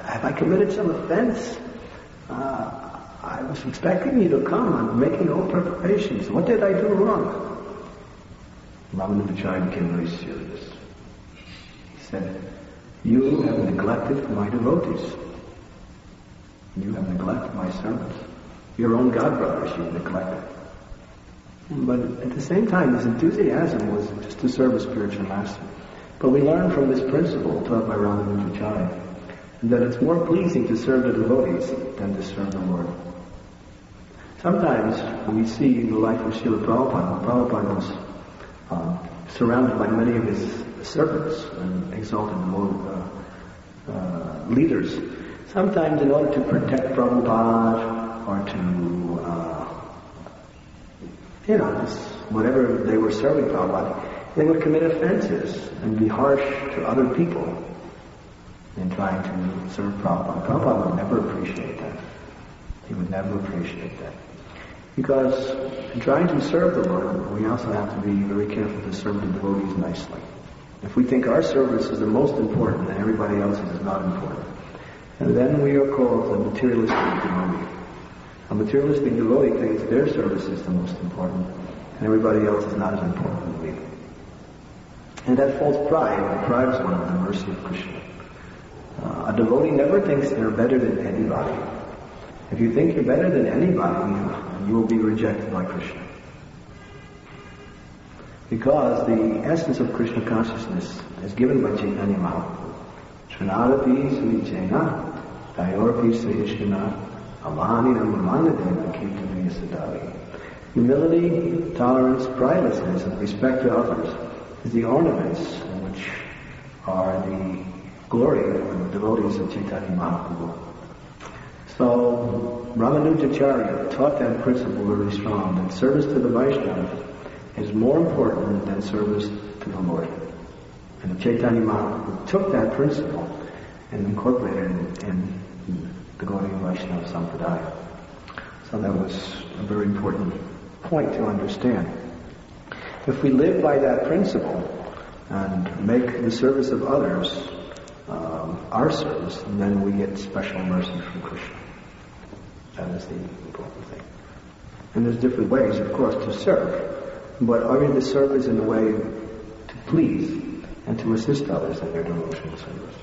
Speaker 1: have I committed some offense? I was expecting you to come. I'm making all preparations. What did I do wrong?" Ramanujacarya became very serious. He said, "You have neglected my devotees. You have neglected my servants. Your own godbrothers you neglected." But at the same time, his enthusiasm was just to serve a spiritual master. But we learn from this principle taught by Ramanujacarya that it's more pleasing to serve the devotees than to serve the Lord. Sometimes we see in the life of Srila Prabhupada, Prabhupada was surrounded by many of his servants and exalted leaders. Sometimes in order to protect Prabhupada or to, just whatever they were serving Prabhupada, they would commit offenses and be harsh to other people in trying to serve Prabhupada. Prabhupada would never appreciate that. He would never appreciate that. Because in trying to serve the Lord, we also have to be very careful to serve the devotees nicely. If we think our service is the most important and everybody else's is not important, and then we are called a materialistic devotee. A materialistic devotee thinks their service is the most important, and everybody else is not as important as we. And that false pride deprives one of the mercy of Krishna. A devotee never thinks they're better than anybody. If you think you're better than anybody, you will be rejected by Krishna. Because the essence of Krishna consciousness is given by Chaitanya Mahaprabhu. Shanarapi Sunichena, Dayorpi Srishna, Amani Namamanadena Kirtaniya Sadali. Humility, tolerance, pridelessness, and respect to others is the ornaments which are the glory of the devotees of Chaitanya Mahaprabhu. So Ramanujacarya taught that principle very strong, that service to the Vaishnava is more important than service to the Lord. And Chaitanya Mahaprabhu took that principle and incorporated it in the Gaudiya Vaishnava Sampradaya. So that was a very important point to understand. If we live by that principle and make the service of others our service, then we get special mercy from Krishna. That is the important thing. And there's different ways, of course, to serve. But are we to serve is in a way to please and to assist others in their devotional service.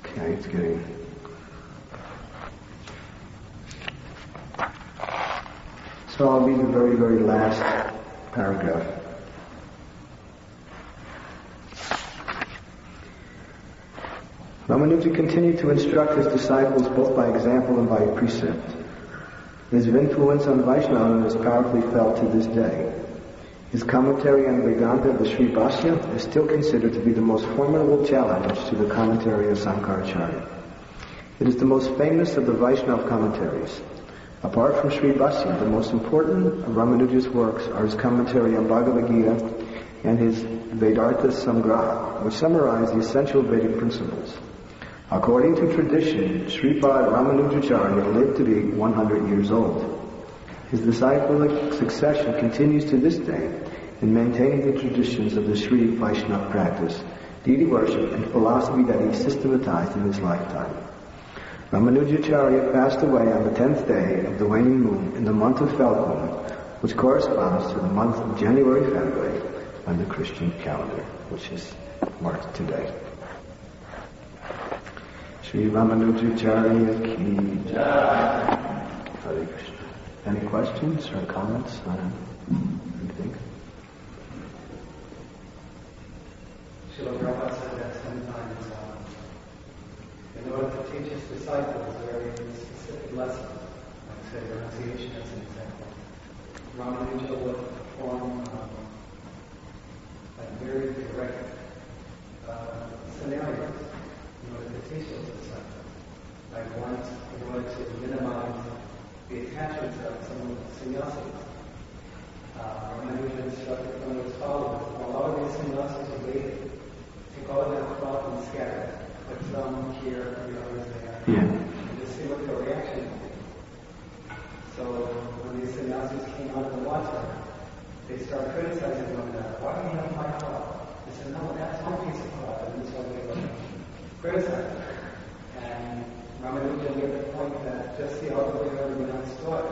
Speaker 1: Okay, it's getting... So I'll read the very, very last paragraph. Ramanuja continued to instruct his disciples both by example and by precept. His influence on Vaishnava is powerfully felt to this day. His commentary on Vedanta, the Sri Bhashya, is still considered to be the most formidable challenge to the commentary of Shankaracharya. It is the most famous of the Vaishnava commentaries. Apart from Sri Bhashya, the most important of Ramanuja's works are his commentary on Bhagavad Gita and his Vedartha Samgraha, which summarize the essential Vedic principles. According to tradition, Sripad Ramanujacarya lived to be 100 years old. His disciplic succession continues to this day, in maintaining the traditions of the Sri Vaishnava practice, deity worship, and philosophy that he systematized in his lifetime. Ramanujacarya passed away on the 10th day of the waning moon in the month of Falguni, which corresponds to the month of January-February on the Christian calendar, which is marked today. Sri Ramanujacarya ki jai. Hare Krishna. Any questions or comments on anything?
Speaker 2: Srila Prabhupada said that sometimes in order to teach his disciples a very specific lesson, like say renunciation as an example, Ramanuja would perform very direct scenarios in order to teach those disciples. Like once, in order to minimize the attachments of some of the sannyasis, Ramanuja instructed some of his followers, while all of these sannyasis are waiting, take all of their cloth and scatter it. Put some here, the others there, and just see what their reaction will be. So when these sannyasis came out of the water, they started criticizing one another. Why do you have my cloth? They said, no, that's my piece of cloth. And so they were criticizing. And Ramanuja made the point that just the outward way everyone else thought,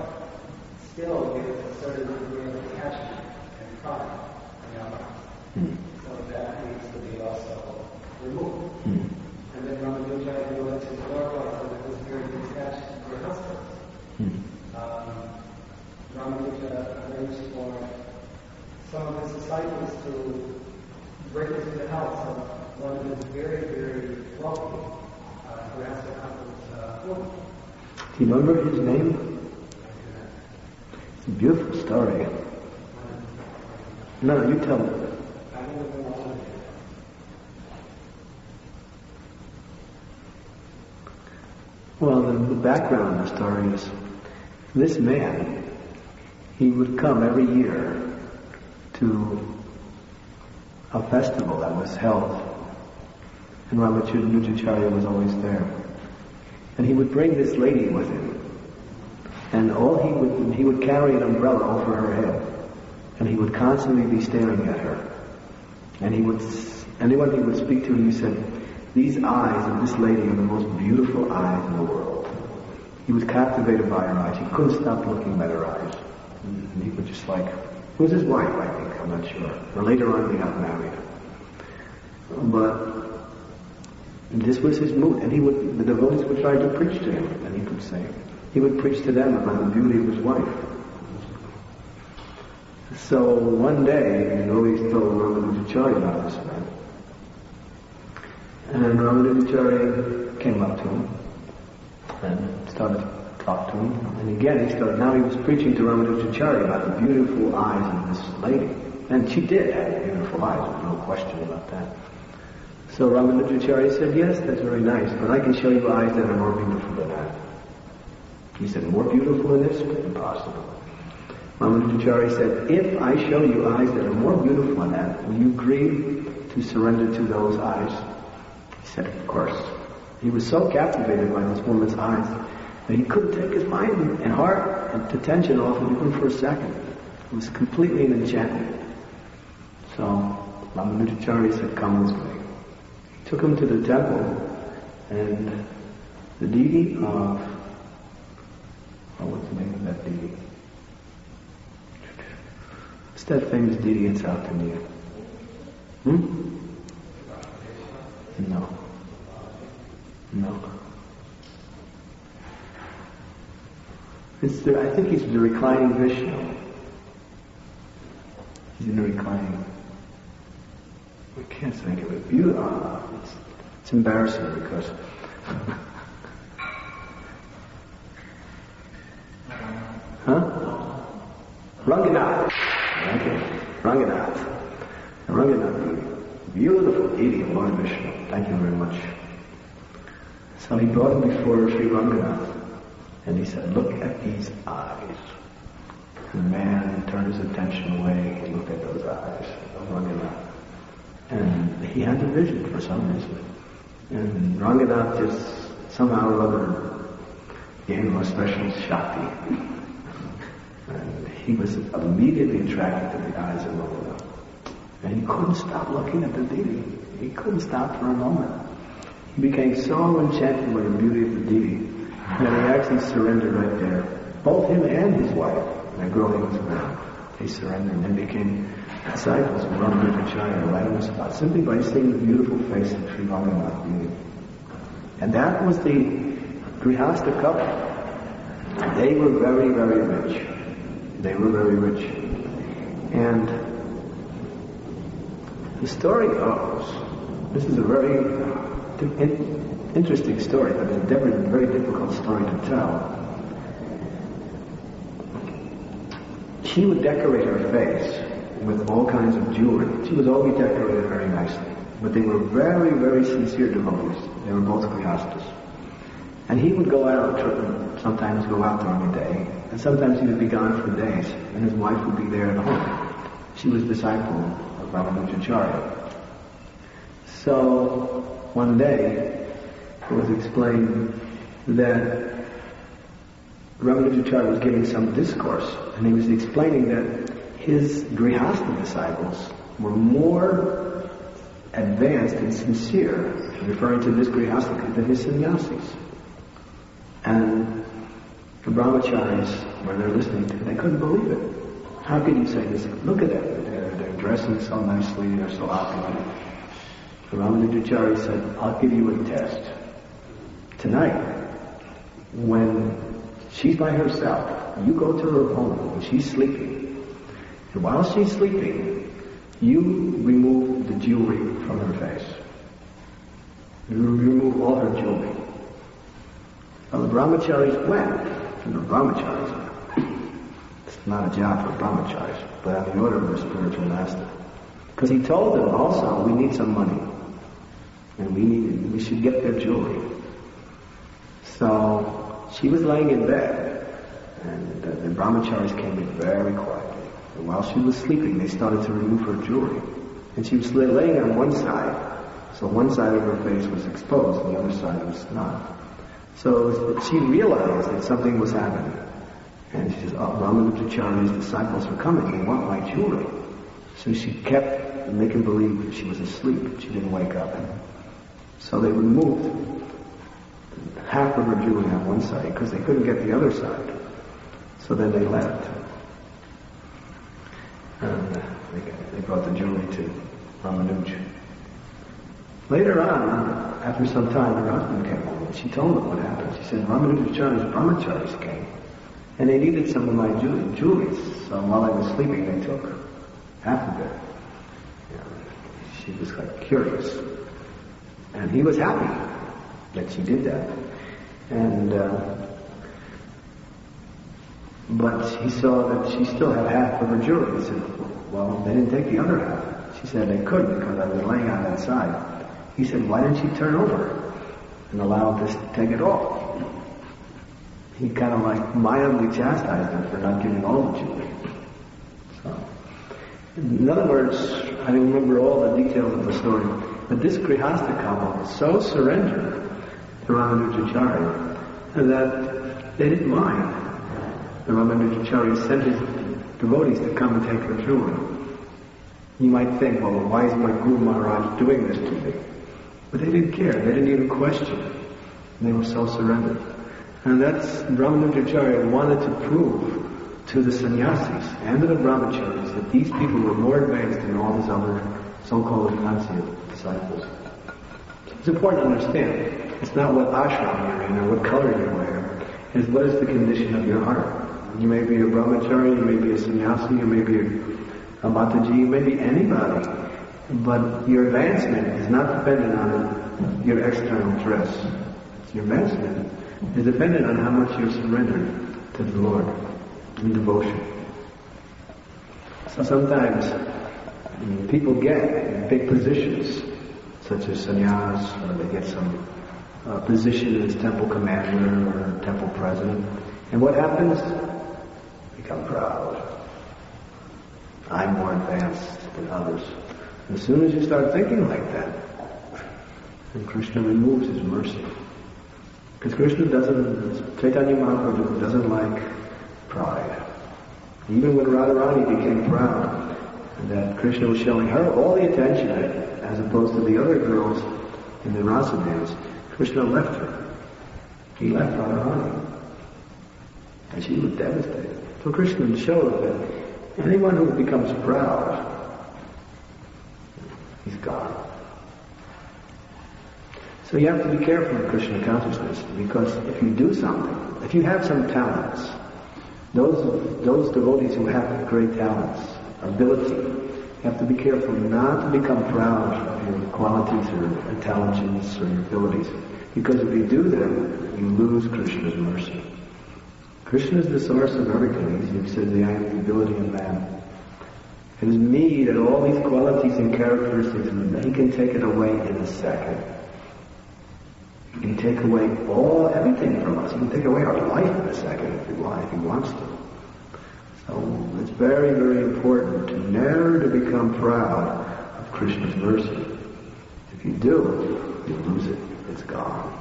Speaker 2: still gives a certain degree of attachment and pride in the other. So that needs to be also removed. And then Ramanuja, in order to glorify so that was very detached to her husband. Ramanuja arranged for some of his disciples to break into the house of one of his very, very wealthy grandson uncle's woman.
Speaker 1: Do you remember his name? It's a beautiful story. No, you tell me.
Speaker 2: I don't know.
Speaker 1: Well, the background of the story is this man, he would come every year to a festival that was held, and Ramanujacarya was always there. And he would bring this lady with him, and he would carry an umbrella over her head, and he would constantly be staring at her. And anyone he would speak to, he said, these eyes of this lady are the most beautiful eyes in the world. He was captivated by her eyes. He couldn't stop looking at her eyes. And he would just like, it was his wife, I think, I'm not sure. Or later on they got married. But this was his mood. And the devotees would try to preach to him, and he would preach to them about the beauty of his wife. So one day, the devotees told Ramanujacarya about this man. And Ramanujacarya came up to him and started to talk to him. And again, now he was preaching to Ramanujacarya about the beautiful eyes of this lady. And she did have beautiful eyes, there's no question about that. So Ramanujacarya said, yes, that's very nice, but I can show you eyes that are more beautiful than that. He said, more beautiful than this? Impossible. Ramanujacarya said, if I show you eyes that are more beautiful than that, will you agree to surrender to those eyes? He said, of course. He was so captivated by this woman's eyes that he couldn't take his mind and heart and attention off of even for a second. It was completely an enchantment. So Ramanujacarya said, come this way. He took him to the temple, and the deity of, what's the name of that deity? What's that famous deity in South India? No. I think he's the reclining Vishnu. He's in the reclining. I can't think of it. It's embarrassing because Ranganath. Okay. Ranganath, beautiful deity of Lord Vishnu. Thank you very much. So he brought him before Sri Ranganath, and he said, look at these eyes. And the man turned his attention away and looked at those eyes of Ranganath. And he had a vision for some reason. And Ranganath just somehow or other gave him a special shakti. And he was immediately attracted to the eyes of Ramana. And he couldn't stop looking at the deity. He couldn't stop for a moment. He became so enchanted by the beauty of the deity that he actually surrendered right there. Both him and his wife, the girl he was around, they surrendered and became disciples of Ramanujacarya right on the spot, simply by seeing the beautiful face of Sri Ranganath deity. And that was the Grihastha couple. They were very, very rich. They were very rich. And the story goes, this is a very interesting story, but it's a very difficult story to tell. She would decorate her face with all kinds of jewelry. She was always decorated very nicely. But they were very, very sincere devotees. They were both grihasthas. And he would go out, sometimes go out during the day, and sometimes he would be gone for days, and his wife would be there at home. She was a disciple of Ramanujacarya. So, one day, it was explained that Ramanujacarya was giving some discourse, and he was explaining that his grihastha disciples were more advanced and sincere, referring to this grihastha, than his sannyasis. And the brahmacharis, when they're listening to it, they couldn't believe it. How could you say this? Look at them. They're dressing so nicely, they're so opulent. The Ramanujacarya said, I'll give you a test. Tonight, when she's by herself, you go to her home when she's sleeping. And while she's sleeping, you remove the jewelry from her face. You remove all her jewelry. Well, the brahmacharis went. And the brahmacharis, it's not a job for brahmacharis, but on the order of their spiritual master. Because he told them also, we need some money. And we should get their jewelry. So she was laying in bed, and the brahmacharis came in very quietly. And while she was sleeping, they started to remove her jewelry. And she was laying on one side, so one side of her face was exposed, and the other side was not. So she realized that something was happening. And she says, Ramanujacarya's disciples are coming, they want my jewelry. So she kept making believe that she was asleep. She didn't wake up. So they removed half of her jewelry on one side because they couldn't get the other side. So then they left. And they brought the jewelry to Ramanuj. Later on, after some time, her husband came home and she told him what happened. She said, Ramanujacarya's brahmacharis came and they needed some of my jewelry. So while I was sleeping, they took half of it. She was like curious. And he was happy that she did that. And but he saw that she still had half of her jewelry. He said, well, they didn't take the other half. She said, they couldn't because I was laying on that side. He said, why didn't she turn over and allow this to take it off? He kind of like mildly chastised her for not giving all the jewelry. So, in other words, I don't remember all the details of the story, but this Grihastha couple was so surrendered to Ramanujacarya that they didn't mind. The Ramanujacarya sent his devotees to come and take her jewelry. You might think, well, why is my Guru Maharaj doing this to me? But they didn't care. They didn't even question. They were so surrendered. And that's Ramanujacarya wanted to prove to the sannyasis and to the brahmacharis that these people were more advanced than all his other so-called Kansiya disciples. It's important to understand. It's not what ashram you're in or what color you wear. It's what is the condition of your heart. You may be a brahmachari, you may be a sannyasi, you may be a mataji, you may be anybody. But your advancement is not dependent on your external dress. Your advancement is dependent on how much you're surrendered to the Lord in devotion. So sometimes people get big positions, such as sannyas, or they get some position as temple commander or temple president. And what happens? Become proud. I'm more advanced than others. As soon as you start thinking like that, then Krishna removes his mercy. Because Krishna Chaitanya Mahaprabhu doesn't like pride. Even when Radharani became proud, that Krishna was showing her all the attention as opposed to the other girls in the rasa dance, Krishna left her. He left Radharani. And she was devastated. So Krishna showed that anyone who becomes proud, he's gone. So you have to be careful in Krishna consciousness, because if you do something, if you have some talents, those devotees who have great talents, ability, you have to be careful not to become proud of your qualities or intelligence or your abilities, because if you do them, you lose Krishna's mercy. Krishna is the source of everything. He says, I am the ability of man. It is me that all these qualities and characteristics, he can take it away in a second. He can take away everything from us. He can take away our life in a second if he wants to. So it's very, very important to never to become proud of Krishna's mercy. If you do, you lose it. It's gone.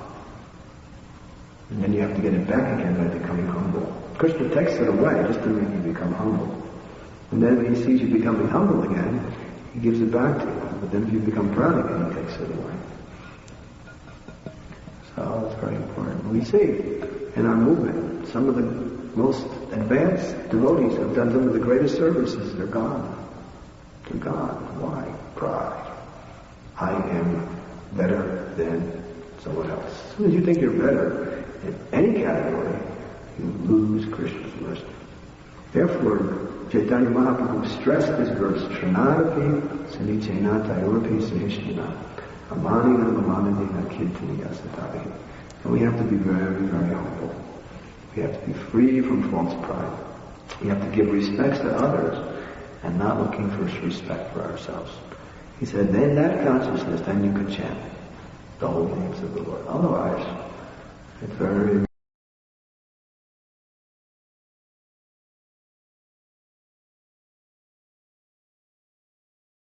Speaker 1: And then you have to get it back again by becoming humble. Krishna takes it away just to make you become humble. And then when he sees you becoming humble again, he gives it back to you. But then if you become proud again, he takes it away. So it's very important. We see in our movement, some of the most advanced devotees have done some of the greatest services. They're gone. They're gone. Why? Pride. I am better than someone else. As soon as you think you're better in any category, you lose Krishna's mercy. Therefore, Chaitanya Mahaprabhu stressed this verse, Shranadapi Sanicena Tayorapi Sahishna Amanina Mamanadina Kirtaniya Satari. And we have to be very, very humble. We have to be free from false pride. We have to give respect to others and not looking for respect for ourselves. He said, in that consciousness, then you can chant the holy names of the Lord. Otherwise, it's very